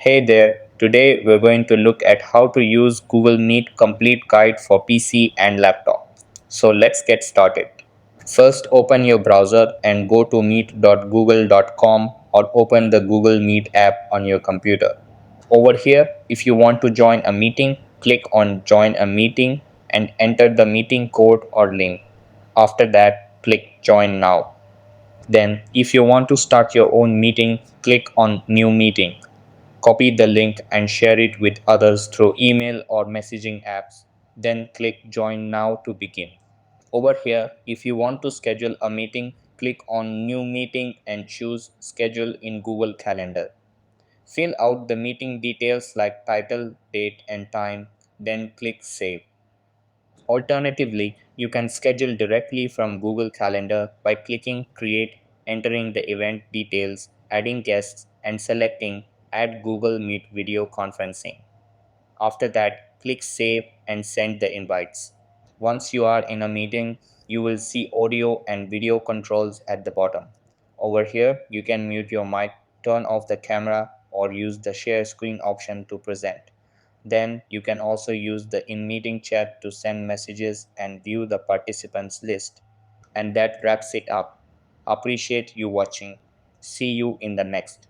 Hey there, today we're going to look at how to use Google Meet Complete Guide for PC and laptop. So let's get started. First, open your browser and go to meet.google.com or open the Google Meet app on your computer. Over here, if you want to join a meeting, click on Join a Meeting and enter the meeting code or link. After that, click Join Now. Then, if you want to start your own meeting, click on New Meeting. Copy the link and share it with others through email or messaging apps. Then click Join Now to begin. Over here, if you want to schedule a meeting, click on New Meeting and choose Schedule in Google Calendar. Fill out the meeting details like title, date, and time, then click Save. Alternatively, you can schedule directly from Google Calendar by clicking Create, entering the event details, adding guests, and selecting Add Google Meet Video Conferencing. After that, click Save and send the invites. Once you are in a meeting, you will see audio and video controls at the bottom. Over here, you can mute your mic, turn off the camera, or use the share screen option to present. Then you can also use the in-meeting chat to send messages and view the participants list. And that wraps it up. Appreciate you watching. See you in the next.